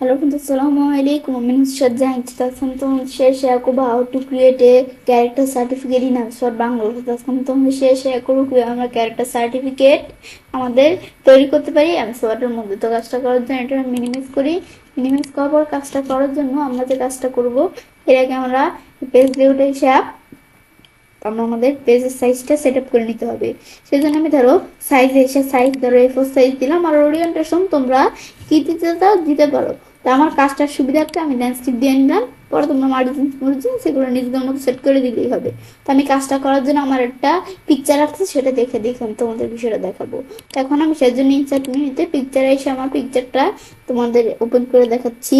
Hello friends, Assalamualaikum. My name is Shadja and তোমাদের share করবো how to create a character certificate in Oxford Bangla. তোমাদের share করবো কিভাবে আমরা character certificate আমাদের তৈরি করতে পারি ওয়ার্ডের মধ্যে। তো কাজটা করার জন্য এটা মিনিমাইজ করি। মিনিমাইজ করার পর কাজটা করার জন্য আমরা যে কাজটা করবো এর আগে আমরা পেজ লেআউট হিসাব আমরা আমাদের পেজের সাইজটা সেট আপ করে নিতে হবে। সেজন্য আমি ধরো সাইজ ধরো A4 সাইজ দিলাম, আর ওরিয়েন্টেশন তোমরা কি দিতে চাও দিতে পারো। তো আমার কাজটার সুবিধার্থে আমি ল্যান্ডস্কেপ দিয়ে নিলাম, পরে তোমরা মার্জিন সেগুলো নিজেদের মতো সেট করে দিলেই হবে। তো আমি কাজটা করার জন্য আমার একটা পিকচার আছে, সেটা দেখে আমি তোমাদের বিষয়টা দেখাবো। তো এখন আমি সেজন্য ইনসার্ট মেনুতে পিকচারে এসে আমার পিকচারটা তোমাদের ওপেন করে দেখাচ্ছি।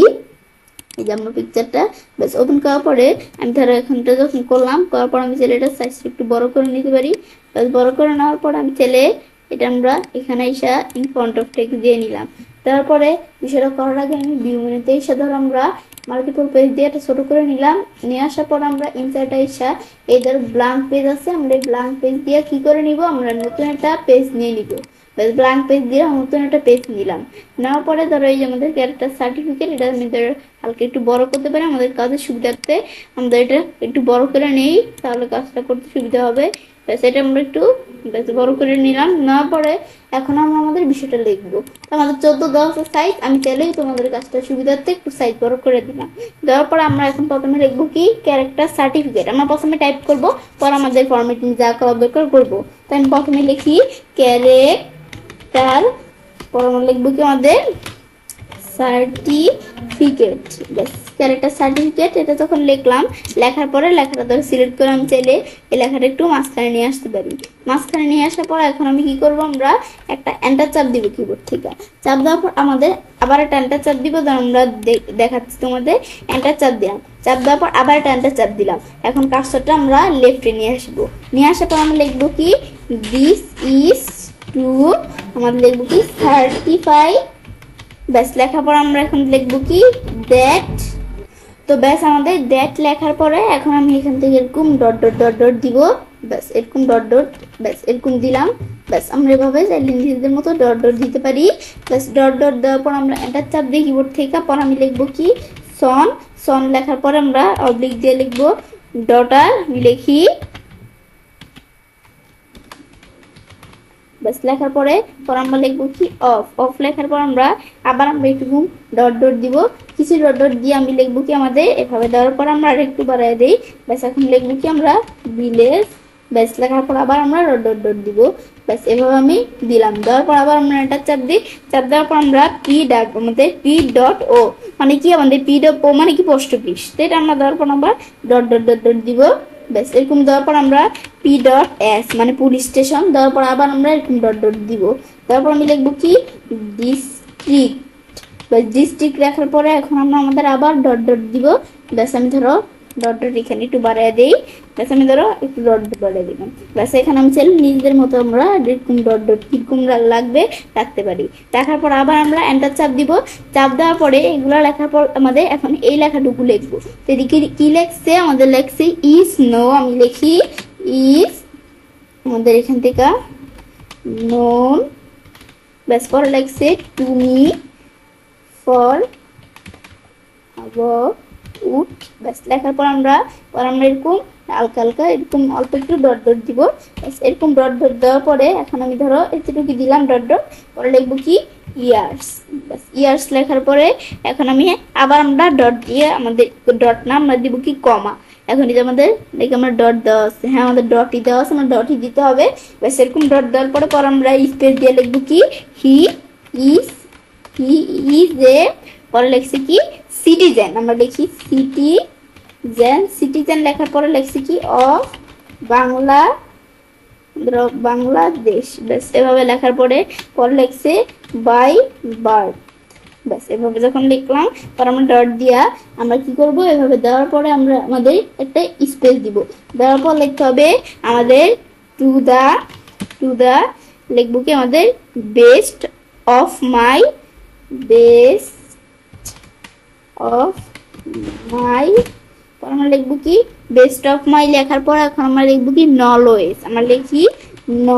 এই যে আমার পিকচারটা ব্যাস ওপেন করার পরে আমি ধরো এখানটা যখন করার পর আমি চাইলে এটা সাইজটা একটু বড় করে নিতে পারি। ব্যাস বড় করে নেওয়ার পর আমি চাইলে এটা আমরা এখানে এসে ইন ফ্রন্ট অফ টেক্সট দিয়ে নিলাম। তারপরে বিষয়টা করার আগে আমি ভিউ মেনুতে এসে ধরো আমরা মাল্টিপল পেজ দিয়ে এটা ছোট করে নিলাম। নিয়ে আসার পর আমরা ইনসার্টে এসে এই ধরো ব্ল্যাঙ্ক পেজ আছে, আমরা এই ব্ল্যাঙ্ক পেজ দিয়ে কি করে নিব, আমরা নতুন একটা পেজ নিয়ে নিব। ব্যাস ব্ল্যাঙ্ক পেজ দিয়ে নতুন একটা পেজ নিলাম। নেওয়ার পরে ধরো এই যে আমাদের ক্যারেক্টার সার্টিফিকেট, এটা আমি ধরো হালকা একটু বড় করতে পারি আমাদের কাজের সুবিধার্থে। আমরা এটা একটু বড় করে নেই, তাহলে কাজটা করতে সুবিধা হবে। ব্যাস এটা আমরা একটু ব্যাস বড় করে নিলাম। নেওয়ার পরে এখন আমরা আমাদের বিষয়টা লিখবো। আমাদের 14-10 সাইজ, আমি চাইলেই তোমাদের কাজটা সুবিধার্থে একটু সাইজ বড় করে দিলাম। দেওয়ার পরে আমরা এখন প্রথমে লিখবো কি ক্যারেক্টার সার্টিফিকেট। আমরা প্রথমে টাইপ করবো, পর আমাদের ফরম্যাটিং যা করা দরকার করবো। তাই আমি প্রথমে লিখি ক্যারেক্টার, পর আমরা লিখবো কি আমাদের সার্টিফিকেট। ব্যাস ক্যারেক্টার সার্টিফিকেট এটা যখন লিখলাম, লেখার পরে লেখাটা ধরে সিলেক্ট করে আমি চাইলে এই লেখাটা একটু মাঝখানে নিয়ে আসতে পারি। মাঝখানে নিয়ে আসার পর এখন আমি কি করব, আমরা একটা এন্টার চাপ দিব কিবোর্ড থেকে। চাপ দেওয়ার পর আমাদের আবার একটা এন্টার চাপ দিব, আমরা দেখাচ্ছি তোমাদের। এন্টার চাপ দিলাম, চাপ দেওয়ার পর আবার একটা এন্টার চাপ দিলাম। এখন কার্সরটা আমরা লেফটে নিয়ে আসবো। নিয়ে আসার পর আমরা লিখবো কি দিস ইজ টু, আমাদের লিখবো কি সার্টিফাই। ব্যাস লেখার পর আমরা এখন লিখবো কি দ্যাট। তো ব্যাস আমাদের দ্যাট লেখার পরে এখন আমি এখান থেকে এরকম ডট ডট ডট ডট দিব। ব্যাস এরকম ডট ডট, ব্যাস এরকম দিলাম। ব্যাস আমরা এভাবে নিজেদের মতো ডট ডট দিতে পারি। ব্যাস ডট ডট দেওয়ার পর আমরা এন্টার চাপ দিই কিবোর্ড থেকে। পর আমি লিখবো কি সন। সন লেখার পর আমরা অবলিক দিয়ে লিখবো ডটার, লিখি ব্যাস লেখার পর আমরা লিখবো কি অফ লেখার পর আমরা আবার একটু ডট ডট দিব। কিছু ডট ডট দিয়ে আমি লিখবো কি আমাদের এভাবে দেওয়ার পর আমরা আর একটু বাড়াই দিই। ব্যাস এখন লিখবো কি আমরা ভিলেজ। ব্যাস লেখার পর আবার আমরা ডট ডট ডট দিব। ব্যাস এভাবে আমি দিলাম। দেওয়ার পর আবার আমরা এটা চাপ দিই। চাপ দেওয়ার পর আমরা পি ডাক আমাদের পি ডট ও মানে কি আমাদের পি ডট ও মানে কি পোস্ট অফিস, এটা আমরা দেওয়ার পর আমরা ডট ডট ডট ডট দিব। ব্যাস এরকম দেওয়ার পর আমরা পি ডট এস মানে পুলিশ স্টেশন, দেওয়ার পর আবার আমরা এরকম ডট ডট দিব। তারপর আমি লিখবো কি ডিস্ট্রিক্ট। ব্যাস ডিস্ট্রিক্ট লেখার পরে এখন আমরা আমাদের আবার ডট ডট দিব। ব্যাস আমি ধরো ডট ডট এখানে একটু বাড়াই দিই। ব্যাস আমি ধরো একটু ডট ডট বাড়াই দিলাম। ব্যাস এখানে আমি চাইলে নিজেদের মতো আমরা এরকম ডট ডট কিরকম লাগবে রাখতে পারি। রাখার পর আবার আমরা এন্টার চাপ দিব। চাপ দেওয়ার পরে এগুলো লেখার পর আমাদের এখন এই লেখাটুকু লিখবো। এদিকে কি লেখছে, আমাদের লেখছে ইজ নো, আমি লিখি ইজ আমাদের এখান থেকে নোন। ব্যাস পরে লেখছে টু মি ফর আবাউট। ব্যাস লেখার পর আমরা এরকম হালকা হালকা এরকম অল্প একটু ডট ডট দিব। ব্যাস এরকম ডট ডট দেওয়ার পরে এখন আমি ধরো এতটুকু দিলাম ডট ডট, পরে লিখবো কি ইয়ার্স। ব্যাস ইয়ার্স লেখার পরে এখন আমি আবার আমরা ডট দিয়ে আমাদের ডট না আমরা দিব কি কমা। এখন এই যে আমাদের দেখি আমরা ডট দেওয়া আছে, হ্যাঁ আমাদের ডটই দেওয়া আছে, আমরা ডটই দিতে হবে। ব্যাস এরকম ডট দেওয়ার পরে আমরা স্পেস দিয়ে লিখবো কি হি ইজ এ, পরে লিখছি কি সিটিজেন, আমরা লিখি সিটিজেন লেখার পরে লিখছি কি অফ বাংলাদেশ। ব্যাস এভাবে লেখার পরে লিখছে বাই বার্থ। ব্যাস এভাবে যখন লিখলাম পর আমরা ডট দিয়া আমরা কি করব, এভাবে দেওয়ার পরে আমরা আমাদের একটা স্পেস দিব। দেওয়ার পর লিখতে হবে আমাদের টু দা লিখবো কি আমাদের বেস্ট অফ মাই পর আমরা লিখবো কি বেস্ট অফ মাই লেখার পর এখন আমরা লিখবো কি নলওয়েজ, আমরা লিখি ন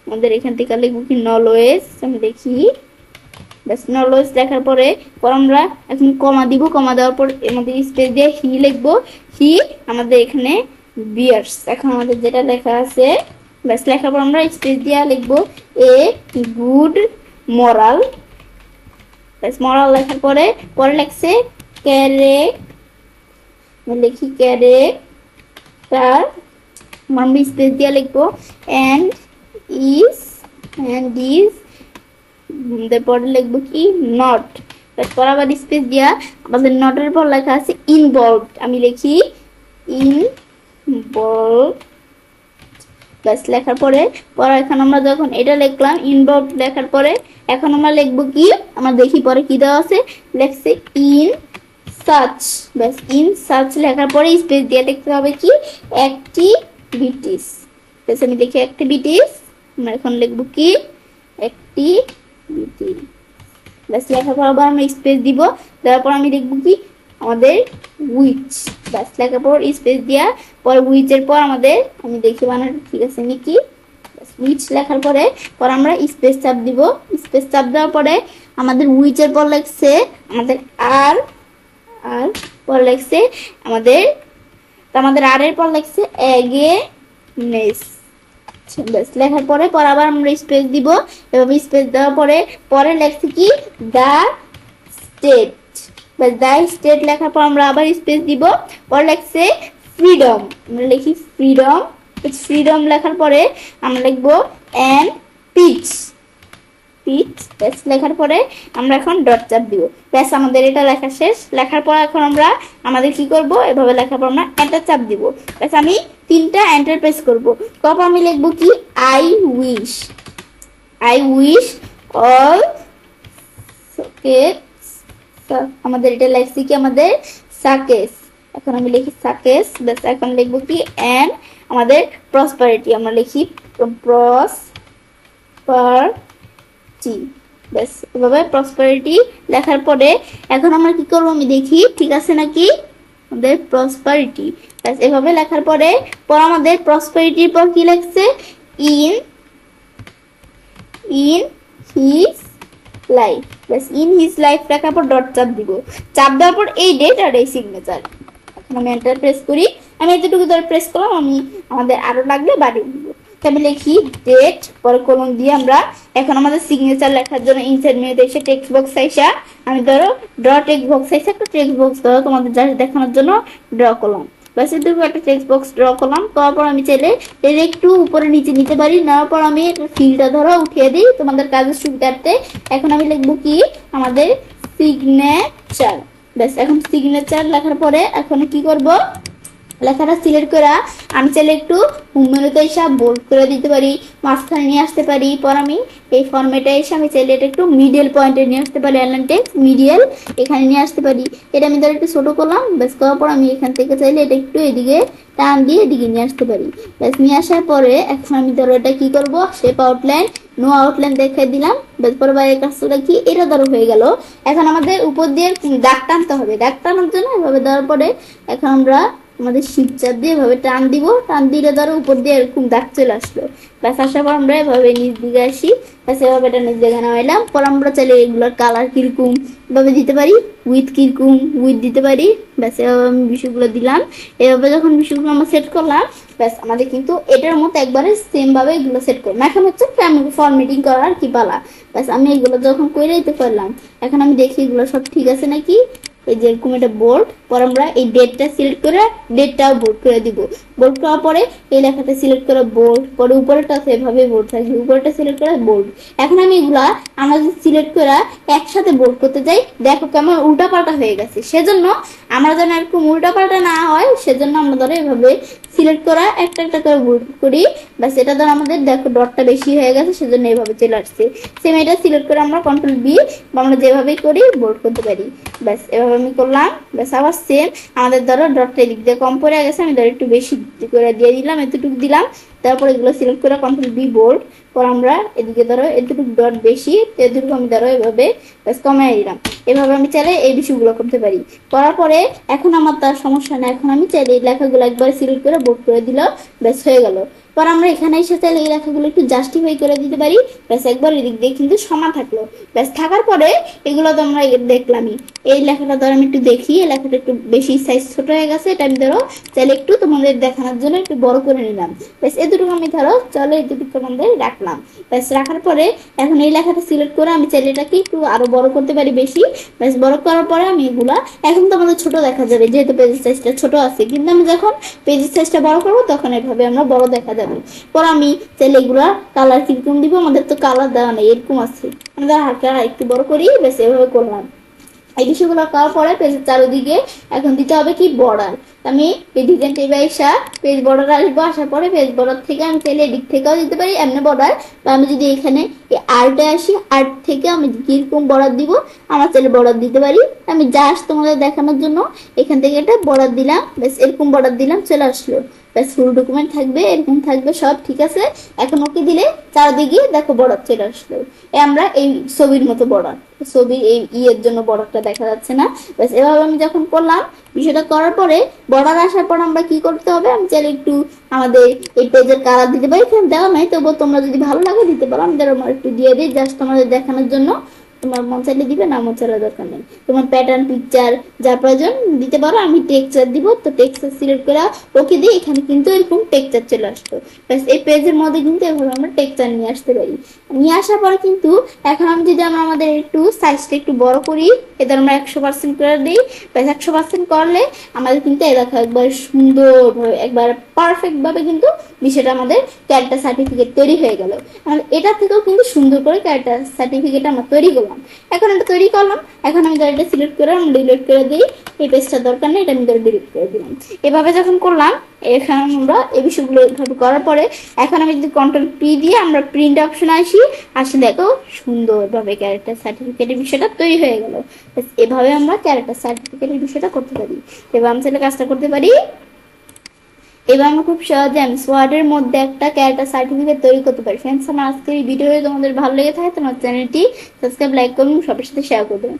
আমাদের এখান থেকে লিখবো কি নলওয়েজ, আমি লিখি ব্যাস নলেজ লেখার পরে আমরা এখন কমা দিব, কমা দেওয়ার পর এর মধ্যে স্পেস দিয়ে হি লিখবো। হি আমাদের এখানে বিয়ার্স। এখন আমাদের যেটা লেখা আছে ব্যাস লেখার পর আমরা স্পেস দিয়ে লিখবো এ গুড মরাল। ব্যাস মরাল লেখার পরে পরে লেখছে লিখি ক্যারেক্টার, আমরা স্পেস দিয়ে লিখবো এন্ড ইজ তারপরে লিখবো কি নট। তারপর আবার স্পেস দিয়া আমাদের নটের পর লেখা আছে ইনভলভ, আমি লিখি ইনভলভ। ব্যাস লেখার পরে এখন আমরা যখন এটা লিখলাম ইনভলভ লেখার পরে এখন আমরা লিখবো কি, আমরা দেখি পরে কি দেওয়া আছে, লেখছে ইন সার্চ। ব্যাস ইন সার্চ লেখার পরে স্পেস দিয়ে লিখতে হবে কি অ্যাক্টিভিটিস। ব্যাস আমি দেখি অ্যাক্টিভিটিস, আমরা এখন লিখবো কি অ্যাক্টিভিটি। ব্যাস লেখার পর আবার আমরা স্পেস দিব, দেওয়ার পর আমি লিখবো কি আমাদের উইচ। ব্যাস লেখার পর স্পেস দেওয়া পর উইচের পর আমাদের আমি দেখি বানানো ঠিক আছে নাকি। উইচ লেখার পরে আমরা স্পেস চাপ দিব, স্পেস চাপ দেওয়ার পরে আমাদের উইচের পর লেখছে আমাদের আর পর লেখছে আমাদের আর এর পর লেখছে এগেনেস। ব্যাস লেখার পরে আবার আমরা স্পেস দিব, এভাবে স্পেস দেওয়ার পরে লেখছে কি দা স্টেট। ব্যাস দা স্টেট লেখার পর আমরা আবার স্পেস দিব, পরে লেখছে ফ্রিডম, আমরা লিখি ফ্রিডম লেখার পরে আমরা লিখবো এন্ড পিচ। ব্যাস লেখার পরে আমরা এখন ডট চাপ দিব। ব্যাস আমাদের এটা লেখা শেষ। লেখার পর এখন আমরা আমাদের কি করব, এভাবে লেখার পর আমরা এন্টার চাপ দিব। ব্যাস আমি 3টা এন্টার প্রেস করব। তারপর আমি লিখবো কি আই উইশ অল আমাদের এটা লেখছি কি আমাদের সাকেস। এখন আমি লিখি সাকেস। ব্যাস এখন লিখবো কি এন্ড আমাদের প্রসপারিটি, আমরা লিখি প্রসপারিটি। ব্যাস এভাবে প্রসপারিটি লেখার পরে এখন আমরা কি করবো আমি দেখি ঠিক আছে নাকি আমাদের প্রসপারিটি। ব্যাস এভাবে লেখার পরে আমাদের প্রসপারিটির পর কি লেখছে ইন হিজ লাইফ। ব্যাস ইন হিজ লাইফ লেখার পর ডট চাপ দিব, চাপ দেওয়ার পর এই ডেট আর এই সিগনেচার। এখন আমি এন্টার প্রেস করি, আমি এতটুকু ধরে প্রেস করলাম, আমি আমাদের আরো লাগলে বাড়িয়ে দিব। আমি লিখি ডেট পরে কলম দিয়ে আমরা এখন আমাদের সিগনেচার লেখার জন্য ইনসার্ট মেনুতে এসে টেক্সট বক্স আইসা আমি ধরো ড্র টেক্সট বক্স আইসা একটা টেক্সট বক্স ধরো তোমাদের যা দেখানোর জন্য ড্র করলাম। বাস এটুকু একটা টেক্সট বক্স ড্র করলাম। করার পর আমি চাইলে এর একটু উপরে নিচে নিতে পারি, নেওয়ার পর আমি ফিলটা ধরো উঠিয়ে দিই তোমাদের কাজের সুবিধার্থে। এখন আমি লিখবো কি আমাদের সিগনেচার। ব্যাস এখন সিগনেচার লেখার পরে এখন কি করব, লেখাটা সিলেক্ট করে আমি চাইলে একটু হোম মেনুতে এসে বোল্ড করে দিতে পারি, মাঝখানে নিয়ে আসতে পারি। পর আমি এই ফরম্যাটে এসে আমি চাইলে এটা একটু মিডিয়াল পয়েন্টে নিয়ে আসতে পারি, অ্যালাইন টেক্সট মিডিয়াল এখানে নিয়ে আসতে পারি। এটা আমি ধর একটু ছোট করলাম। ব্যাস করার পর আমি এখান থেকে চাইলে এটা একটু এদিকে টান দিয়ে এদিকে নিয়ে আসতে পারি। ব্যাস নিয়ে আসার পরে এখন আমি ধরো এটা কি করব, শেপ আউটলাইন নো আউটলাইন দেখাই দিলাম। ব্যাস পরে বাইরের কাজটা কি এটা ধরো হয়ে গেল। এখন আমাদের উপর দিয়ে দাগ টানতে হবে, দাগ টানার জন্য এভাবে দেওয়ার পরে এখন আমরা আমাদের শিপ চাপ দিয়ে এভাবে টান দিব, টান দিলে ধরো উপর দিয়ে এরকম দাগ চলে আসলো। ব্যাস আসার পর আমরা এভাবে নিচ দিকে আসি, ব্যাস এভাবে এটা নিচ দিকে নামাইলাম। পর আমরা চাইলে এগুলোর কালার কিরকম এভাবে দিতে পারি, উইথ কিরকম উইথ দিতে পারি। ব্যাস এভাবে আমি বিষয়গুলো দিলাম। এভাবে যখন বিষয়গুলো আমরা সেট করলাম ব্যাস আমাদের কিন্তু এটার মতো একবারে সেম ভাবে এগুলো সেট করলাম। এখন হচ্ছে ফরম্যাটিং করার কি পালা। ব্যাস আমি এগুলো যখন করে দিতে পারলাম এখন আমি দেখি এগুলো সব ঠিক আছে নাকি। এই যে এরকম একটা বোল্ড, পর আমরা এই ডেটটা সিলেক্ট করে ডেটটাও বোল্ড করে দিব। বোল্ড করার পরে এই লেখাটা সিলেক্ট করে বোল্ড, পরে উপরেটা সেভাবে বোল্ড থাকবে, উপরেটা সিলেক্ট করে বোল্ড। এখন আমি এগুলা আমরা যদি সিলেক্ট করে একসাথে বোল্ড করতে যাই দেখো কেমন উল্টাপাল্টা হয়ে গেছে। সেজন্য আমরা যেন এরকম উল্টাপাল্টা না হয় সেজন্য আমরা ধরো এভাবে সিলেক্ট করা একটা একটা করে বোল্ড করি। ব্যাস এটা ধর আমাদের দেখো ডটটা বেশি হয়ে গেছে সেজন্য এইভাবে চলে আসছে। সেম এটা সিলেক্ট করে আমরা কন্ট্রোল বি বা আমরা যেভাবেই করি বোল্ড করতে পারি। ব্যাস এভাবে আমি করলাম। ব্যাস আবার সেম আমাদের ধরো ডটটা এদিক দিয়ে কম পড়ে গেছে, আমি ধরো একটু বেশি করে দিয়ে দিলাম, এতটুকু দিলাম। তারপর এগুলো সিলেক্ট করে কন্ট্রোল বি বোল্ড, পর আমরা এদিকে ধরো এতটুকু ডট বেশি এতটুকু আমি ধরো এভাবে ব্যাস কমাই দিলাম। এভাবে আমি চাইলে এই বিষয়গুলো করতে পারি। করার পরে এখন আমার তার সমস্যা না, এখন আমি চাইলে এই লেখাগুলো একবার সিলেক্ট করে বোল্ড করে দিলাম, ব্যাস হয়ে গেল। পর আমরা এখানে এসে চাইলে এই লেখাগুলো একটু জাস্টিফাই করে দিতে পারি। ব্যাস একবার এদিক দিয়ে কিন্তু সমান থাকলো। ব্যাস থাকার পরে এগুলো তো আমরা দেখলামই। এই লেখাটা ধরো আমি একটু দেখি, এই লেখাটা একটু বেশি সাইজ ছোট হয়ে গেছে, এটা আমি ধরো চাইলে একটু তোমাদের দেখানোর জন্য একটু বড় করে নিলাম। ব্যাস এতটুকু আমি ধরো চলো এতটুকু তোমাদের রাখলাম। ব্যাস রাখার পরে এখন এই লেখাটা সিলেক্ট করে আমি চাইলে এটাকে একটু আরো বড় করতে পারি বেশি। ব্যাস বড় করার পরে আমি এগুলা এখন তো আমাদের ছোট দেখা যাবে যেহেতু পেজের সাইজটা ছোট আছে, কিন্তু আমি যখন পেজের সাইজটা বড় করবো তখন এভাবে আমরা বড় দেখা যাবে। পর আমি চাইলে এগুলা কালার কিরকম দিব, আমাদের তো কালার দেওয়া নেই, এরকম আছে, আমরা হালকা একটু বড় করি। ব্যাস এভাবে করলাম। এই বিষয়গুলো করার পরে পেজের চারিদিকে এখন দিতে হবে কি বর্ডার। আমি এই ডিজাইন টেবিলে এসে পেজ বর্ডার আসবো, আসার পরে পেজ বর্ডার থেকে আমি চাইলে এদিক থেকেও দিতে পারি এমনি বর্ডার, বা আমি যদি এখানে এই আর্টে আসি আর্ট থেকে আমি কিরকম বর্ডার দিব আমার চাইলে বর্ডার দিতে পারি। আমি জাস্ট তোমাদের দেখানোর জন্য এখান থেকে এটা বর্ডার দিলাম। বেশ এরকম বর্ডার দিলাম, চলে আসলো। ব্যাস ফুল ডকুমেন্ট থাকবে, এরকম থাকবে, সব ঠিক আছে। এখন ওকে দিলে চারদিকে দেখো বর্ডার চলে আসলো। আমরা এই ছবির মতো বর্ডার, ছবির এই ইয়ের জন্য বর্ডারটা দেখা যাচ্ছে না। ব্যাস এভাবে আমি যখন করলাম, বিষয়টা করার পরে বর্ডার আসার পর আমরা কি করতে হবে, আমি চাইলে একটু আমাদের এই পেজের কালার দিতে পারি, এখানে দেওয়া নাই, তবুও তোমরা যদি ভালো লাগে দিতে পারো। আমি ধরো একটু দিয়ে দিই জাস্ট তোমাদের দেখানোর জন্য। তোমার মন চাইলে দিবে, না মন চাইলে দরকার নেই। তোমার প্যাটার্ন পিকচার যা প্রয়োজন দিতে পারো। আমি টেক্সচার দিব, তো টেক্সচার সিলেক্ট করে ওকে দিই, এখানে কিন্তু এরকম টেক্সচার চলে আসতো। ব্যাস এই পেজের মধ্যে কিন্তু এভাবে আমরা টেক্সচার নিয়ে আসতে পারি। নিয়ে আসার পরে কিন্তু এখন আমি যদি আমরা আমাদের একটু সাইজটা একটু বড় করি, এদের আমরা 100% করে দিই। ব্যাস 100% করলে আমাদের কিন্তু এই দেখো একবার সুন্দরভাবে একবার পারফেক্ট ভাবে কিন্তু বিষয়টা আমাদের ক্যারেক্টার সার্টিফিকেট তৈরি হয়ে গেল। এটা থেকেও কিন্তু সুন্দর করে ক্যারেক্টার সার্টিফিকেট আমরা তৈরি করলাম। এখন এটা তৈরি করলাম, এখন আমি এটা সিলেক্ট করে আমি ডিলিট করে দিই। এই পেজটা দরকার নেই, এটা আমি ডিলিট করে দিলাম। এভাবে যখন করলাম, এখানে আমরা এই বিষয়গুলো এভাবে করার পরে এখন আমি যদি কন্ট্রোল পি দিয়ে আমরা প্রিন্ট অপশন আসি দেখো সুন্দরভাবে ক্যারেক্টার সার্টিফিকেটের বিষয়টা তৈরি হয়ে গেল। এভাবে আমরা ক্যারেক্টার সার্টিফিকেটের বিষয়টা করতে পারি। এবার আমি চাইলে কাজটা করতে পারি। এবার আমরা খুব সহজে আমি ওয়ার্ডের মধ্যে একটা ক্যারেক্টার সার্টিফিকেট তৈরি করতে পারি। ফ্রেন্ডস, আমার আজকের এই ভিডিও তোমাদের ভালো লেগে থাকে তোমার চ্যানেলটি সাবস্ক্রাইব, লাইক করুন, সবার সাথে শেয়ার করবেন।